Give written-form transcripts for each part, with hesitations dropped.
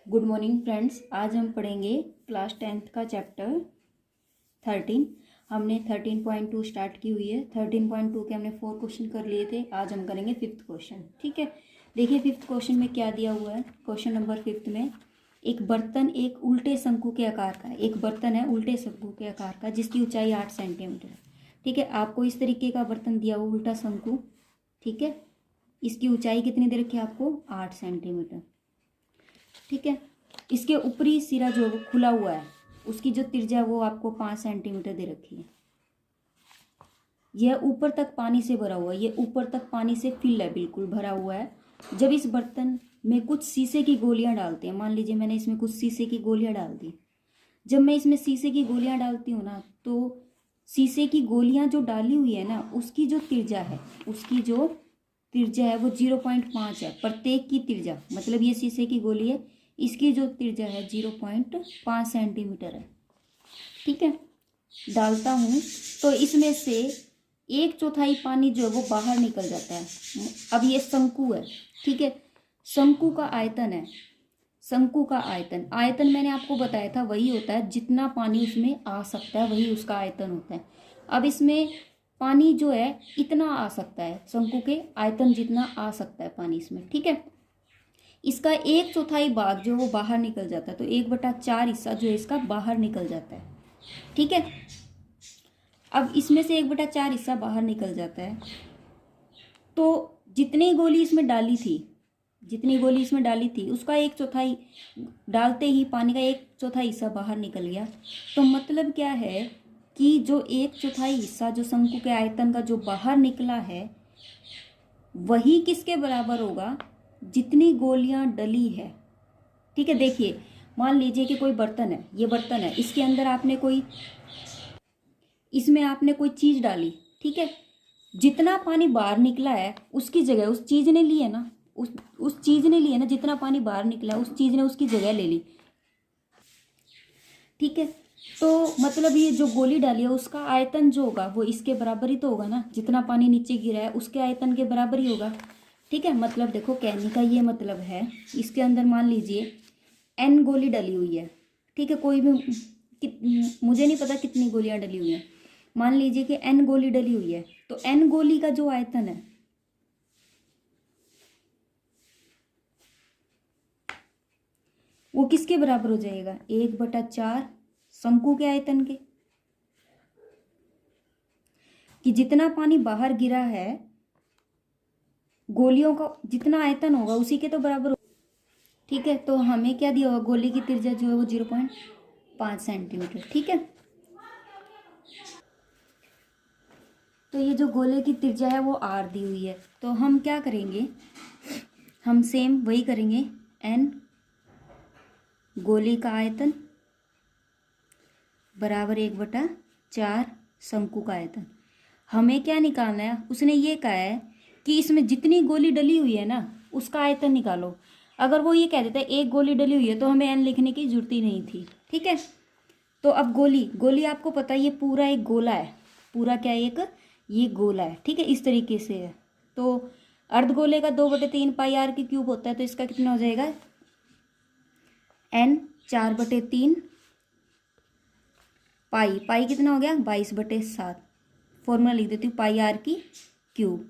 Good morning friends. आज हम पढ़ेंगे क्लास 10th का चैप्टर 13। हमने 13.2 स्टार्ट की हुई है। 13.2 के हमने 4 क्वेश्चन कर लिए थे। आज हम करेंगे 5th क्वेश्चन। ठीक है, देखिए 5th क्वेश्चन में क्या दिया हुआ है। क्वेश्चन नंबर 5 में एक बर्तन एक उल्टे शंकु के आकार का है। एक बर्तन है उल्टे शंकु के आकार का जिसकी ऊंचाई 8 सेंटीमीटर है। ठीक है, आपको इस तरीके का बर्तन दिया हुआ उल्टा शंकु। ठीक है, इसकी ऊंचाई कितनी दे रखी है आपको? 8 सेंटीमीटर। ठीक है, इसके ऊपरी सिरा जो है वो खुला हुआ है, उसकी जो त्रिज्या है वो आपको 5 सेंटीमीटर दे रखी है। यह ऊपर तक पानी से भरा हुआ है, ये ऊपर तक पानी से फिल है, बिल्कुल भरा हुआ है। जब इस बर्तन में कुछ शीशे की गोलियां डालते हैं, मान लीजिए मैंने इसमें कुछ शीशे की गोलियां डाल दी। जब मैं इसमें शीशे की गोलियां डालती हूँ ना, तो शीशे की गोलियां जो डाली हुई है ना, उसकी जो त्रिज्या है, उसकी जो त्रिज्या है वो 0.5 है। प्रत्येक की त्रिज्या, मतलब ये शीशे की गोली है, इसकी जो त्रिज्या है 0.5 सेंटीमीटर है। ठीक है, डालता हूँ तो इसमें से 1/4 पानी जो है वो बाहर निकल जाता है। अब ये शंकु है। ठीक है, शंकु का आयतन है। शंकु का आयतन, आयतन मैंने आपको बताया था वही होता है जितना पानी उसमें आ सकता है, वही उसका आयतन होता है। अब इसमें पानी जो है इतना आ सकता है, शंकु के आयतन जितना आ सकता है पानी इसमें। ठीक है, इसका 1/4 भाग जो वो बाहर निकल जाता है, तो 1/4 हिस्सा जो है इसका बाहर निकल जाता है। ठीक है, अब इसमें से 1/4 हिस्सा बाहर निकल जाता है, तो जितनी गोली इसमें डाली थी, जितनी गोली इसमें डाली थी उसका 1/4 डालते ही पानी का 1/4 हिस्सा बाहर निकल गया। तो मतलब क्या है कि जो 1/4 हिस्सा जो शंकु के आयतन का जो बाहर निकला है, वही किसके बराबर होगा? जितनी गोलियां डली है। ठीक है, देखिए मान लीजिए कि कोई बर्तन है, ये बर्तन है, इसके अंदर आपने कोई, इसमें आपने कोई चीज डाली। ठीक है, जितना पानी बाहर निकला है उसकी जगह उस चीज ने ली है ना, उस चीज ने ली है ना, जितना पानी बाहर निकला उस चीज ने उसकी जगह ले ली। ठीक है, तो मतलब ये जो गोली डाली है उसका आयतन जो होगा वो इसके बराबर ही तो होगा ना, जितना पानी नीचे गिरा है उसके आयतन के बराबर ही होगा। ठीक है, मतलब देखो कहने का ये मतलब है, इसके अंदर मान लीजिए n गोली डली हुई है। ठीक है, कोई भी मुझे नहीं पता कितनी गोलियां डली हुई हैं, मान लीजिए कि n गोली डली हुई है, तो n गोली का जो आयतन है वो किसके बराबर हो जाएगा? 1/4 शंकु के आयतन के, कि जितना पानी बाहर गिरा है गोलियों का जितना आयतन होगा उसी के तो बराबर हो। ठीक है, तो हमें क्या दिया होगा? गोली की त्रिज्या जो है वो 0.5 सेंटीमीटर। ठीक है, तो ये जो गोले की त्रिज्या है वो r दी हुई है, तो हम क्या करेंगे? हम सेम वही करेंगे, n गोली का आयतन बराबर 1/4 शंकु का आयतन। हमें क्या निकालना है? उसने ये कहा है कि इसमें जितनी गोली डली हुई है ना उसका आयतन निकालो। अगर वो ये कह देता है एक गोली डली हुई है तो हमें n लिखने की जरूरत ही नहीं थी। ठीक है, तो अब गोली आपको पता है ये पूरा एक गोला है, पूरा क्या है? एक ये गोला है। ठीक है, इस तरीके से है। तो अर्धगोले का 2/3 पाई r की क्यूब होता है, तो इसका कितना हो जाएगा? n 4/3 पाई, पाई कितना हो गया? 22/7। फॉर्मूला लिख देती हूँ, पाई r की क्यूब।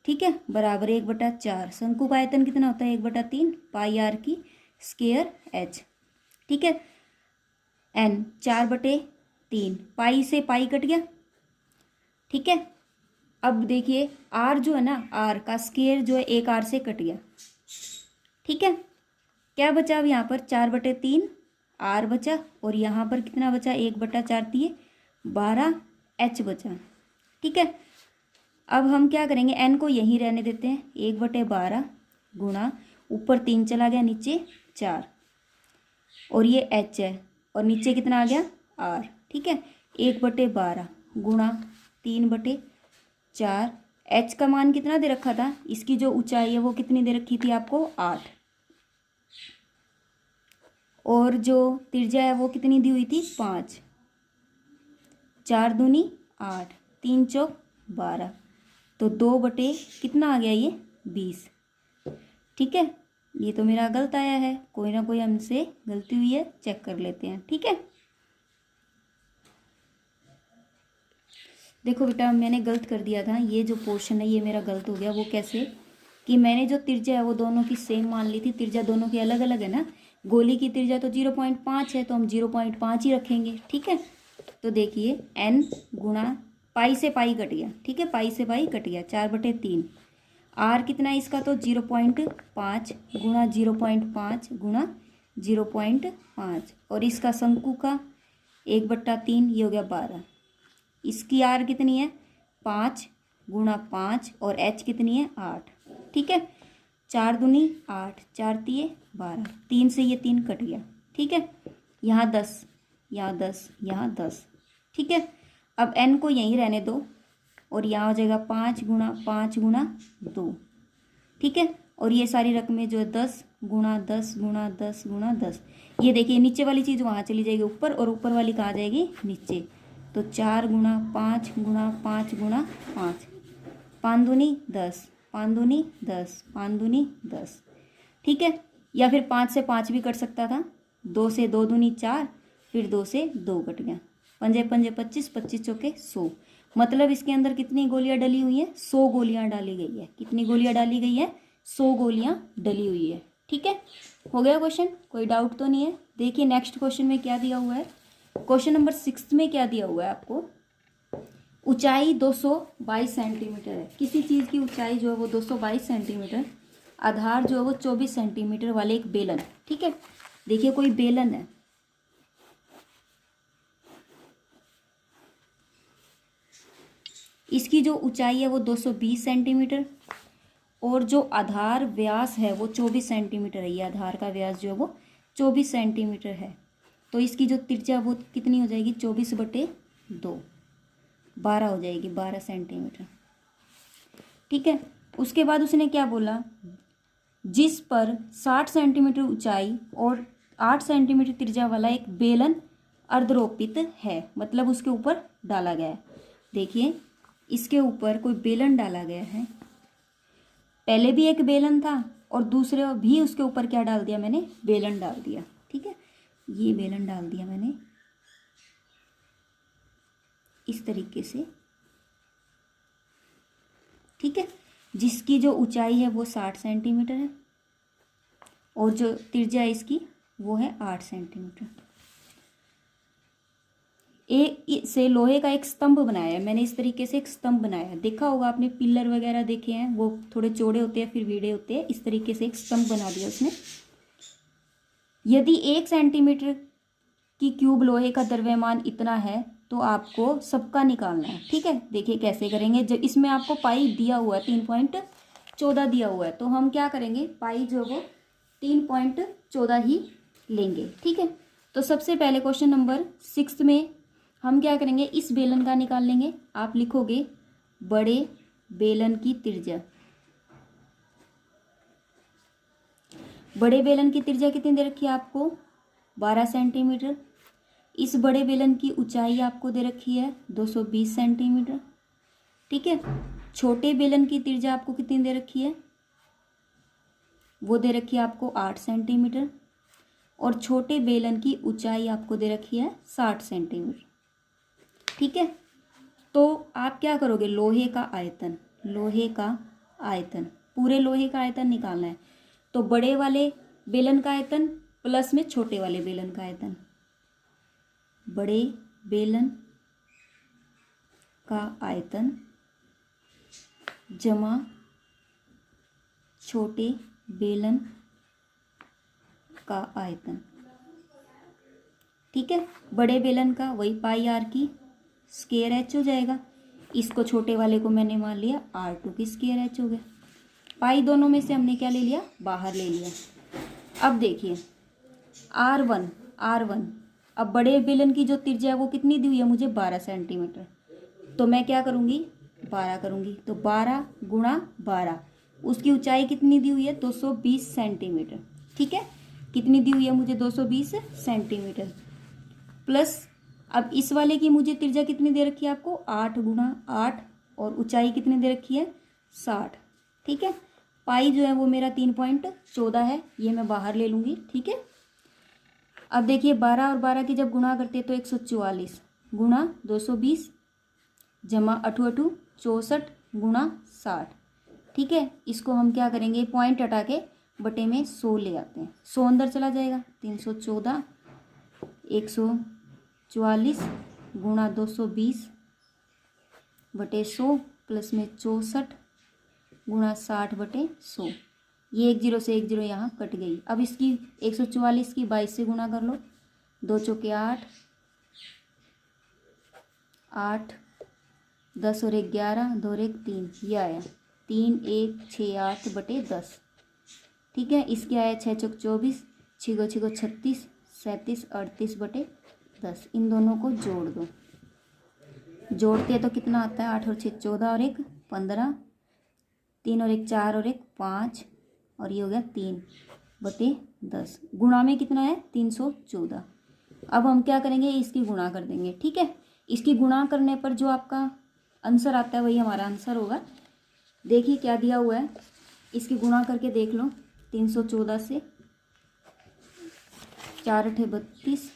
ठीक है, बराबर 1/4। शंकु का आयतन कितना होता है? 1/3 पाई r की स्क्वायर h। ठीक है, n 4/3, पाई से पाई कट गया। ठीक है, अब देखिए r जो है ना, r का स्क्वायर जो है एक r से कट गया। ठीक है, क्या बचा अब यहाँ पर? 4/3 r बचा, और यहाँ पर कितना बचा? 1/4 दिए 12 h बचा। ठीक है, अब हम क्या करेंगे? n को यहीं रहने देते हैं, 1/12 गुणा ऊपर 3 चला गया, नीचे 4, और ये h है, और नीचे कितना आ गया? r। ठीक है, 1/12 गुणा 3/4। h का मान कितना दे रखा था? इसकी जो ऊंचाई है वो कितनी दे रखी थी आपको? 8, और जो त्रिज्या है वो कितनी दी हुई थी? 5। 4 दूनी 8, 3 चौक 12, तो 2 बटे कितना आ गया? ये 20। ठीक है, ये तो मेरा गलत आया है, कोई ना कोई हमसे गलती हुई है, चेक कर लेते हैं। ठीक है, देखो बेटा मैंने गलत कर दिया था, ये जो पोर्शन है ये मेरा गलत हो गया। वो कैसे कि मैंने जो त्रिज्या है वो दोनों की सेम मान ली थी, त्रिज्या दोनों की अलग अलग है ना। गोली की त्रिज्या तो 0.5 है, तो हम 0.5 ही रखेंगे। ठीक है, तो देखिए n गुणा पाई से पाई कट गया। ठीक है, पाई से पाई कट गया, 4/3। आर कितना है इसका, तो 0.5 गुणा 0.5 गुणा 0.5, और इसका शंकु का 1/3, ये हो गया 12। इसकी आर कितनी है, 5 गुणा 5, और एच कितनी है, 8। ठीक है, 4 दूनी 8, 4 तिये 12, 3 से ये 3 कट गया। ठीक है, यहाँ 10, यहाँ 10, यहाँ 10। ठीक है, अब n को यहीं रहने दो, और यहाँ हो जाएगा 5 गुणा 5 गुणा 2। ठीक है, और ये सारी रकमें जो है 10 गुणा 10 गुणा 10 गुणा 10। ये देखिए नीचे वाली चीज़ वहाँ चली जाएगी ऊपर, और ऊपर वाली कहाँ जाएगी, नीचे। तो 4 गुणा 5 गुणा 5 गुणा 5, 5 दूनी 10, 5 दूनी 10, 5 दूनी 10। ठीक है, या फिर 5 से 5 भी कट सकता था, 2 से 2 दूनी 4, फिर 2 से 2 कट गया, 5 5 25, 25 चौके 100। मतलब इसके अंदर कितनी गोलियां डली हुई हैं, 100 गोलियां डाली गई है। कितनी गोलियां डाली गई है, 100 गोलियां डली हुई है। ठीक है, हो गया क्वेश्चन, कोई डाउट तो नहीं है। देखिए नेक्स्ट क्वेश्चन में क्या दिया हुआ है, क्वेश्चन नंबर 6 में क्या दिया हुआ है आपको, ऊंचाई 222 सेंटीमीटर है। किसी चीज़ की ऊंचाई जो है वो 222 सेंटीमीटर, आधार जो है वो 24 सेंटीमीटर वाले एक बेलन। ठीक है, देखिए कोई बेलन है, इसकी जो ऊंचाई है वो 220 सेंटीमीटर, और जो आधार व्यास है वो 24 सेंटीमीटर है। ये आधार का व्यास जो है वो 24 सेंटीमीटर है। तो इसकी जो त्रिज्या वो कितनी हो जाएगी, 24/2, 12 हो जाएगी, 12 सेंटीमीटर। ठीक है, उसके बाद उसने क्या बोला, जिस पर 60 सेंटीमीटर ऊंचाई और 8 सेंटीमीटर त्रिज्या वाला एक बेलन अर्धरोपित है, मतलब उसके ऊपर डाला गया है। देखिए इसके ऊपर कोई बेलन डाला गया है, पहले भी एक बेलन था और दूसरे भी उसके ऊपर क्या डाल दिया मैंने, बेलन डाल दिया। ठीक है, ये बेलन डाल दिया मैंने इस तरीके से। ठीक है, जिसकी जो ऊंचाई है वो 60 सेंटीमीटर है, और जो त्रिज्या है इसकी वो है 8 सेंटीमीटर। एक से लोहे का एक स्तंभ बनाया है मैंने, इस तरीके से एक स्तंभ बनाया है। देखा होगा आपने, पिलर वगैरह देखे हैं, वो थोड़े चौड़े होते हैं फिर वीडे होते हैं, इस तरीके से एक स्तंभ बना दिया उसने। यदि 1 सेंटीमीटर की क्यूब लोहे का द्रव्यमान इतना है तो आपको सबका निकालना है। ठीक है, देखिए कैसे करेंगे, जब इसमें आपको पाई दिया हुआ है 3.14 दिया हुआ है, तो हम क्या करेंगे, पाई जो वो 3.14 ही लेंगे। ठीक है, तो सबसे पहले क्वेश्चन नंबर 6 में हम क्या करेंगे, इस बेलन का निकाल लेंगे। आप लिखोगे बड़े बेलन की त्रिज्या। बड़े बेलन की त्रिज्या कितनी दे रखी है आपको, 12 सेंटीमीटर। इस बड़े बेलन की ऊंचाई आपको दे रखी है 220 सेंटीमीटर। ठीक है, छोटे बेलन की त्रिज्या आपको कितनी दे रखी है, वो दे रखी है आपको 8 सेंटीमीटर, और छोटे बेलन की ऊंचाई आपको दे रखी है 60 सेंटीमीटर। ठीक है, तो आप क्या करोगे, लोहे का आयतन, लोहे का आयतन, पूरे लोहे का आयतन निकालना है। तो बड़े वाले बेलन का आयतन प्लस में छोटे वाले बेलन का आयतन, बड़े बेलन का आयतन जमा छोटे बेलन का आयतन। ठीक है, बड़े बेलन का वही पाई आर की स्क्वायर एच हो जाएगा, इसको छोटे वाले को मैंने मान लिया R2 की स्क्वायर एच हो गया। पाई दोनों में से हमने क्या ले लिया, बाहर ले लिया। अब देखिए R1, अब बड़े बेलन की जो त्रिज्या है वो कितनी दी हुई है मुझे, 12 सेंटीमीटर। तो मैं क्या करूँगी, 12 करूँगी, तो 12 गुणा 12, उसकी ऊंचाई कितनी दी हुई है, 220 सेंटीमीटर। ठीक है, कितनी दी हुई है मुझे, 220 सेंटीमीटर, प्लस अब इस वाले की मुझे त्रिज्या कितनी दे रखी है आपको, 8 गुणा 8, और ऊंचाई कितनी दे रखी है, 60। ठीक है, पाई जो है वो मेरा 3.14 है, ये मैं बाहर ले लूँगी। ठीक है, अब देखिए 12 और 12 की जब गुणा करते हैं तो 144 गुणा 220 जमा 8 64 गुणा 60। ठीक है, इसको हम क्या करेंगे, पॉइंट हटा के बटे में 100 ले आते हैं। 100 अंदर चला जाएगा, 314 144 गुणा 220 बटे 100 प्लस में 64 गुणा 60 बटे 100। ये 1 0 से 1 0 यहाँ कट गई। अब इसकी 144 की 22 से गुणा कर लो, 2 चौके 8 8 10 और 1 11 2 और 1 3, ये आया 3 1 6 8 बटे 10। ठीक है, इसके आया 6 चौक 24 6 6 36 37 38 बटे 10। इन दोनों को जोड़ दो, जोड़ते हैं तो कितना आता है, 8 और 6 14 और 1 15 3 और 1 4 और 1 5 और ये हो गया 3 बटे 10। गुणा में कितना है 314। अब हम क्या करेंगे, इसकी गुणा कर देंगे। ठीक है, इसकी गुणा करने पर जो आपका आंसर आता है वही हमारा आंसर होगा। देखिए क्या दिया हुआ है, इसकी गुणा करके देख लो। 314 से 4 8 32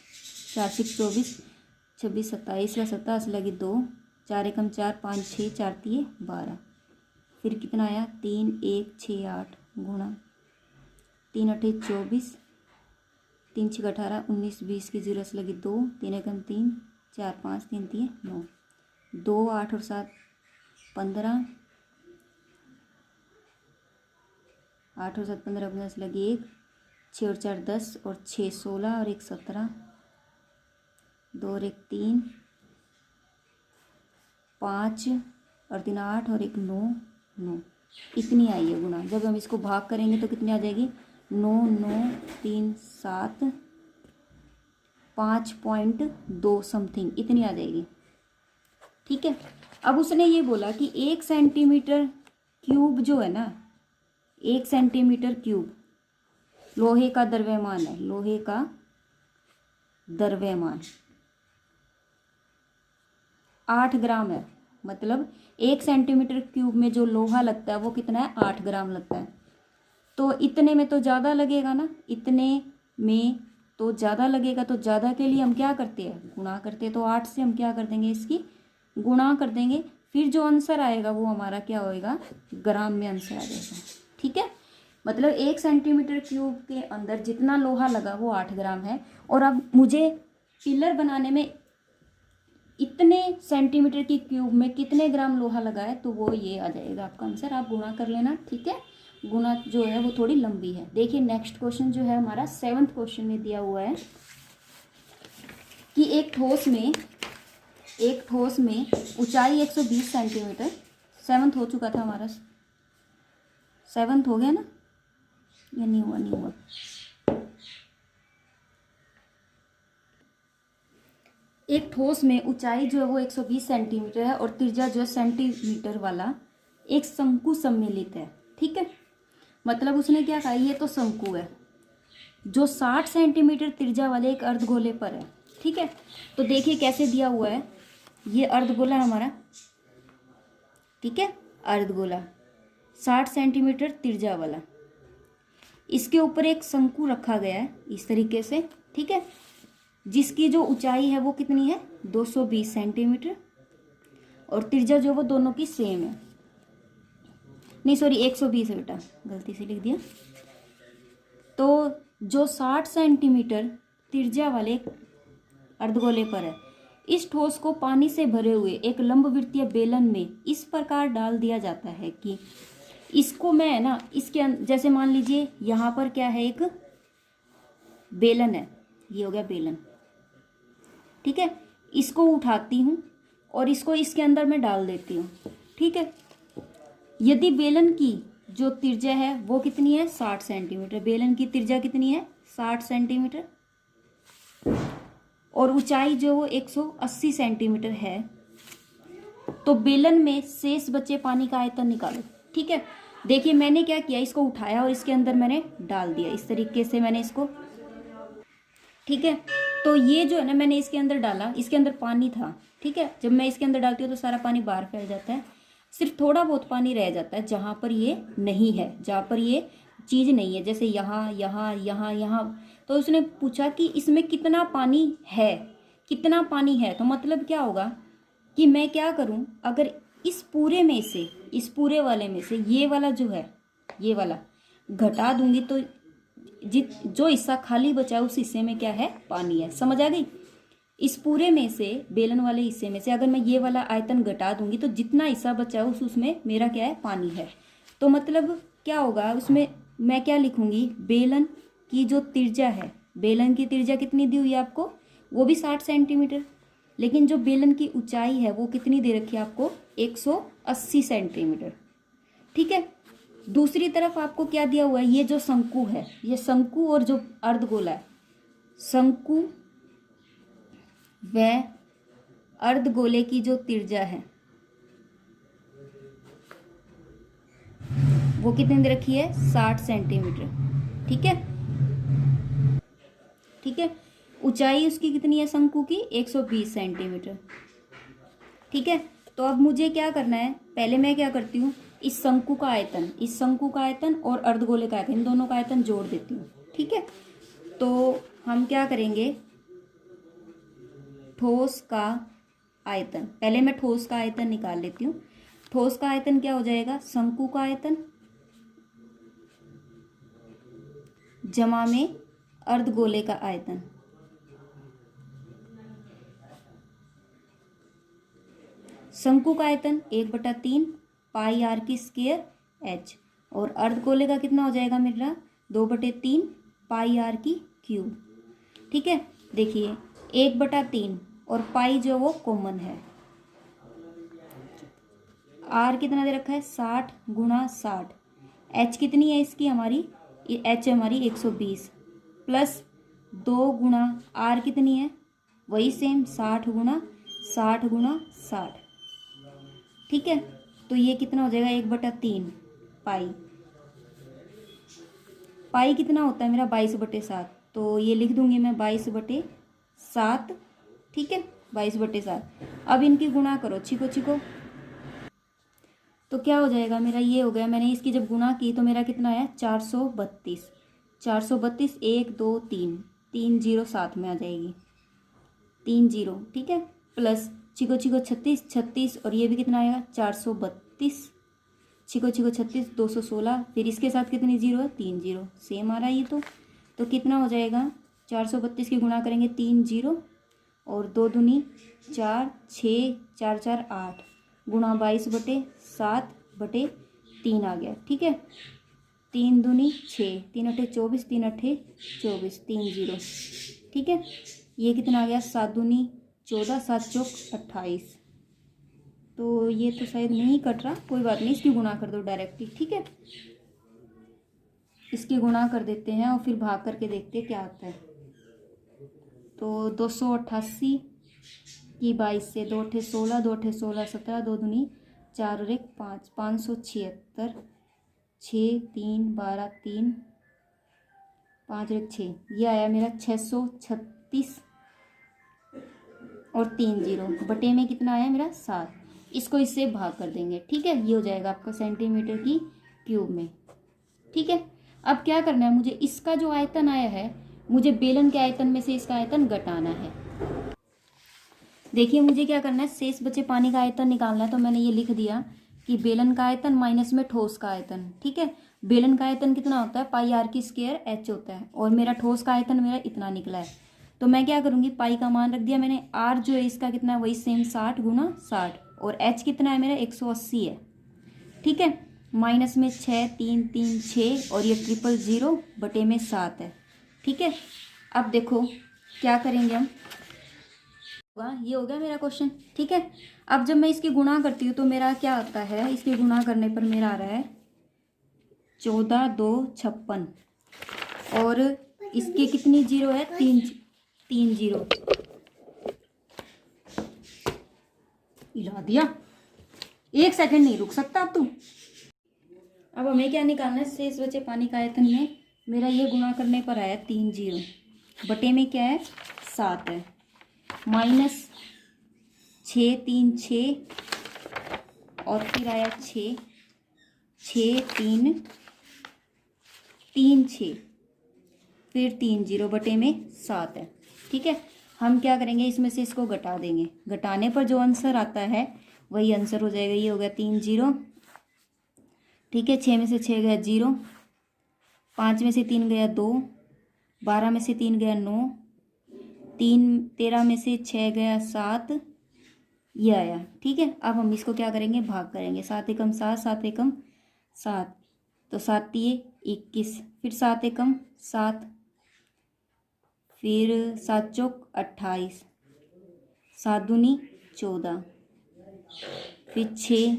4 6 24 26 27 का 27 लगी 2 4 1 4 5 6 4 3 12। फिर कितना आया 3 1 6 8 गुणा 3 8 24 3 6 18 19 20 की 0 से लगी 2 3 1 3 4 5 3 3 9 2 8 और 7 15 8 और 7 15 15 से लगी 1 6 और 4 10 और 6 16 और 1 17 2 और 1 3 5 और 3 8 और 1 9 9। इतनी आई है गुणा। जब हम इसको भाग करेंगे तो कितनी आ जाएगी 9 9 3 7 5.2 समथिंग इतनी आ जाएगी। ठीक है, अब उसने ये बोला कि 1 सेंटीमीटर क्यूब जो है ना, 1 सेंटीमीटर क्यूब लोहे का द्रव्यमान है, लोहे का द्रव्यमान 8 ग्राम है। मतलब 1 सेंटीमीटर क्यूब में जो लोहा लगता है वो कितना है 8 ग्राम लगता है। तो इतने में तो ज़्यादा लगेगा ना, इतने में तो ज़्यादा लगेगा, तो ज़्यादा के लिए हम क्या करते हैं गुणा करते हैं। तो 8 से हम क्या कर देंगे, इसकी गुणा कर देंगे। फिर जो आंसर आएगा वो हमारा क्या होएगा, ग्राम में आंसर आ जाएगा। ठीक है, मतलब 1 सेंटीमीटर क्यूब के अंदर जितना लोहा लगा वो 8 ग्राम है। और अब मुझे पिलर बनाने में इतने सेंटीमीटर की क्यूब में कितने ग्राम लोहा लगा है, तो वो ये आ जाएगा आपका आंसर। आप गुणा कर लेना। ठीक है, गुणा जो है वो थोड़ी लंबी है। देखिए नेक्स्ट क्वेश्चन जो है हमारा 7th क्वेश्चन में दिया हुआ है कि एक ठोस में ऊंचाई 120 सेंटीमीटर। 7th हो चुका था हमारा, 7th हो गया ना, या नहीं हुआ। एक ठोस में ऊंचाई जो है वो 120 सेंटीमीटर है और त्रिज्या जो है सेंटीमीटर वाला एक शंकु सम्मिलित है। ठीक है, मतलब उसने क्या कहा, ये तो शंकु है जो 60 सेंटीमीटर त्रिज्या वाले एक अर्धगोले पर है। ठीक है, तो देखिए कैसे दिया हुआ है, ये अर्धगोला है हमारा। ठीक है, अर्धगोला 60 सेंटीमीटर त्रिज्या वाला, इसके ऊपर एक शंकु रखा गया है इस तरीके से। ठीक है, जिसकी जो ऊंचाई है वो कितनी है 220 सेंटीमीटर और त्रिज्या जो वो दोनों की सेम है। नहीं सॉरी 120 है बेटा, गलती से लिख दिया। तो जो 60 सेंटीमीटर त्रिज्या वाले अर्धगोले पर है, इस ठोस को पानी से भरे हुए एक लंबवृत्तीय बेलन में इस प्रकार डाल दिया जाता है कि इसको मैं ना इसके जैसे मान लीजिए यहाँ पर क्या है, एक बेलन है, ये हो गया बेलन। ठीक है, इसको उठाती हूँ और इसको इसके अंदर मैं डाल देती हूँ। ठीक है, यदि बेलन की जो त्रिज्या है वो कितनी है 60 सेंटीमीटर, बेलन की त्रिज्या कितनी है 60 सेंटीमीटर और ऊंचाई जो वो 180 सेंटीमीटर है, तो बेलन में शेष बचे पानी का आयतन निकालो। ठीक है, देखिए मैंने क्या किया, इसको उठाया और इसके अंदर मैंने डाल दिया, इस तरीके से मैंने इसको। ठीक है, तो ये जो है ना मैंने इसके अंदर डाला, इसके अंदर पानी था। ठीक है, जब मैं इसके अंदर डालती हूँ तो सारा पानी बाहर फैल जाता है। सिर्फ थोड़ा बहुत पानी रह जाता है जहाँ पर ये नहीं है, जहाँ पर ये चीज़ नहीं है, जैसे यहाँ यहाँ यहाँ यहाँ। तो उसने पूछा कि इसमें कितना पानी है, कितना पानी है। तो मतलब क्या होगा कि मैं क्या करूं, अगर इस पूरे में से, इस पूरे वाले में से ये वाला जो है, ये वाला घटा दूंगी तो जो हिस्सा खाली बचा है उस हिस्से में क्या है, पानी है। समझ आ गई। इस पूरे में से, बेलन वाले हिस्से में से अगर मैं ये वाला आयतन घटा दूंगी तो जितना हिस्सा बचा है उसमें मेरा क्या है, पानी है। तो मतलब क्या होगा, उसमें मैं क्या लिखूंगी, बेलन की जो त्रिज्या है, बेलन की त्रिज्या कितनी दी हुई है आपको, वो भी 60 सेंटीमीटर। लेकिन जो बेलन की ऊंचाई है वो कितनी दे रखी है आपको, 180 सेंटीमीटर। ठीक है। दूसरी तरफ आपको क्या दिया हुआ है, ये जो शंकु है, ये शंकु और जो अर्धगोला है, शंकु व अर्धगोले की जो त्रिज्या है वो कितनी दे रखी है, 60 सेंटीमीटर। ठीक है, ठीक है। ऊंचाई उसकी कितनी है शंकु की, 120 सेंटीमीटर। ठीक है। तो अब मुझे क्या करना है, पहले मैं क्या करती हूँ, इस शंकु का आयतन, इस शंकु का आयतन और अर्धगोले का आयतन, इन दोनों का आयतन जोड़ देती हूँ। ठीक है। तो हम क्या करेंगे, ठोस का आयतन, पहले मैं ठोस का आयतन निकाल लेती हूँ। ठोस का आयतन क्या हो जाएगा, शंकु का आयतन जमा में अर्धगोले का आयतन। शंकु का आयतन 1/3 पाई आर की स्क्वायर एच, और अर्धगोले का कितना हो जाएगा मेरा, 2/3 पाई आर की क्यूब। ठीक है। देखिए 1/3 और पाई जो वो कॉमन है, आर कितना दे रखा है, 60 × 60। एच कितनी है इसकी हमारी, एच हमारी 120 प्लस 2 गुणा आर कितनी है, वही सेम 60 × 60 × 60। ठीक है। तो ये कितना हो जाएगा, 1/3 पाई। पाई कितना होता है मेरा, 22/7। तो ये लिख दूंगी मैं 22/7। ठीक है, 22/7। अब इनकी गुणा करो, छिको छिको, तो क्या हो जाएगा मेरा, ये हो गया। मैंने इसकी जब गुणा की तो मेरा कितना आया, 432। 432 1 2 3 3 0 साथ में आ जाएगी, 3 0। ठीक है। प्लस छिको छिको 36 36, और ये भी कितना आएगा, 432। छिको छिको 36 216, फिर इसके साथ कितनी जीरो है, 3 0, सेम आ रहा है ये। तो कितना हो जाएगा, 432 की गुणा करेंगे 3 0, और 2 दूनी 4, 6 4 4 8 गुणा 22/7/3 आ गया। ठीक है। 3 दूनी 6, 3 8 24, 3 8 24, 3 0। ठीक है। ये कितना आ गया, 7 दूनी 14, 7 चौक 28। तो ये तो शायद नहीं कट रहा, कोई बात नहीं, इसकी गुणा कर दो डायरेक्टली। ठीक है, इसकी गुणा कर देते हैं और फिर भाग करके देखते हैं क्या आता है। तो 288 की 22 से 2 8 16, 2 8 16 17, 2 दूनी 4 और 1 5, 576, 6 3 12 3 5 और 1 6, ये आया मेरा 636 और 3 0 बटे में कितना आया मेरा 7। इसको इससे भाग कर देंगे। ठीक है, ये हो जाएगा आपका सेंटीमीटर की क्यूब में। ठीक है। अब क्या करना है, मुझे इसका जो आयतन आया है, मुझे बेलन के आयतन में से इसका आयतन घटाना है। देखिए मुझे क्या करना है, शेष बचे पानी का आयतन निकालना है। तो मैंने ये लिख दिया कि बेलन का आयतन माइनस में ठोस का आयतन। ठीक है, बेलन का आयतन कितना होता है, पाई आर की स्क्वायर एच होता है, और मेरा ठोस का आयतन मेरा इतना निकला है। तो मैं क्या करूँगी, पाई का मान रख दिया मैंने, आर जो है इसका कितना है, वही सेम 60 × 60, और एच कितना है मेरा 180 है। ठीक है, माइनस में 6 3 3 6, और ये 000 बटे में 7 है। ठीक है। अब देखो क्या करेंगे हम, ये हो गया मेरा क्वेश्चन। ठीक है। अब जब मैं इसकी गुणा करती हूँ तो मेरा क्या आता है, इसकी गुणा करने पर मेरा आ रहा है 14 2 56, और इसके कितनी जीरो है, 3 0। हिला दिया, 1 सेकंड नहीं रुक सकता अब तू। अब हमें क्या निकालना है, शेष बचे पानी का आयतन में मेरा ये गुणा करने पर आया 3 0 बटे में क्या है 7 है, माइनस 6 3 6 और फिर आया 6, 6 3 3 6, फिर 3 0 बटे में 7 है। ठीक है, हम क्या करेंगे, इसमें से इसको घटा देंगे। घटाने पर जो आंसर आता है वही आंसर हो जाएगा। ये हो गया 3 0। ठीक है, 6 में से 6 गया 0, 5 में से 3 गया 2, 12 में से 3 गया 9, 13 में से 6 गया 7, ये आया। ठीक है, अब हम इसको क्या करेंगे, भाग करेंगे। 7 एकम 7, 7 एकम 7, तो 7 तिये 21, फिर 7 एकम 7, फिर 7 चौक 28, 7 दूनी 14, फिर 6,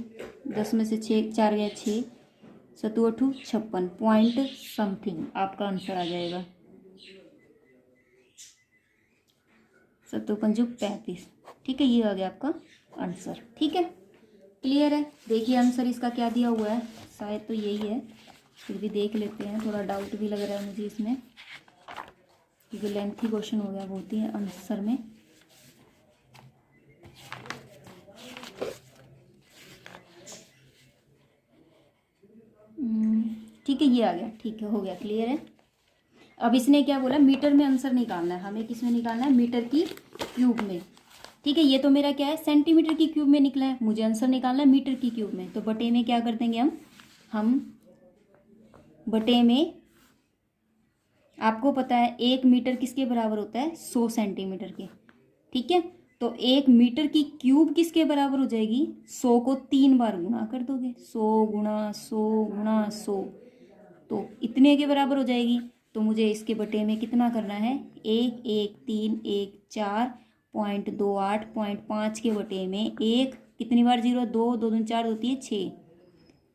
10 में से 6 4 गया 6, 7 8 56 पॉइंट समथिंग आपका आंसर आ जाएगा। 7 5 35। ठीक है, ये आ गया आपका आंसर। ठीक है, क्लियर है। देखिए आंसर इसका क्या दिया हुआ है, शायद तो यही है, फिर भी देख लेते हैं। थोड़ा डाउट भी लग रहा है मुझे इसमें, क्योंकि लेंथी क्वेश्चन हो गया बहुत ही आंसर में। ठीक है, ये आ गया। ठीक है, हो गया, क्लियर है। अब इसने क्या बोला, मीटर में आंसर निकालना है हमें। किस में निकालना है, मीटर की क्यूब में। ठीक है, ये तो मेरा क्या है, सेंटीमीटर की क्यूब में निकला है, मुझे आंसर निकालना है मीटर की क्यूब में। तो बटे में क्या कर देंगे हम बटे में, आपको पता है 1 मीटर किसके बराबर होता है, 100 सेंटीमीटर के। ठीक है, तो 1 मीटर की क्यूब किसके बराबर हो जाएगी, 100 को 3 बार गुणा कर दोगे, 100 गुणा 100 गुणा 100, तो इतने के बराबर हो जाएगी। तो मुझे इसके बटे में कितना करना है, 1 1 3 1 4.28.5 के बटे में 1 कितनी बार 0, 2 2 दूनी 4 होती है 6,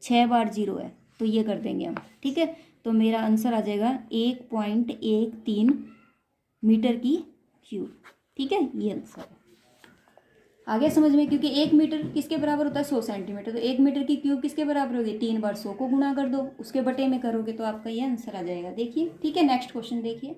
6 बार 0 है, तो ये कर देंगे हम। ठीक है, तो मेरा आंसर आ जाएगा 1.13 मीटर की क्यूब। ठीक है, ये आंसर है। आ गया समझ में, क्योंकि 1 मीटर किसके बराबर होता है, 100 सेंटीमीटर, तो 1 मीटर की क्यूब किसके बराबर होगी, 3 बार 100 को गुणा कर दो, उसके बटे में करोगे तो आपका ये आंसर आ जाएगा। देखिए, ठीक है, नेक्स्ट क्वेश्चन देखिए।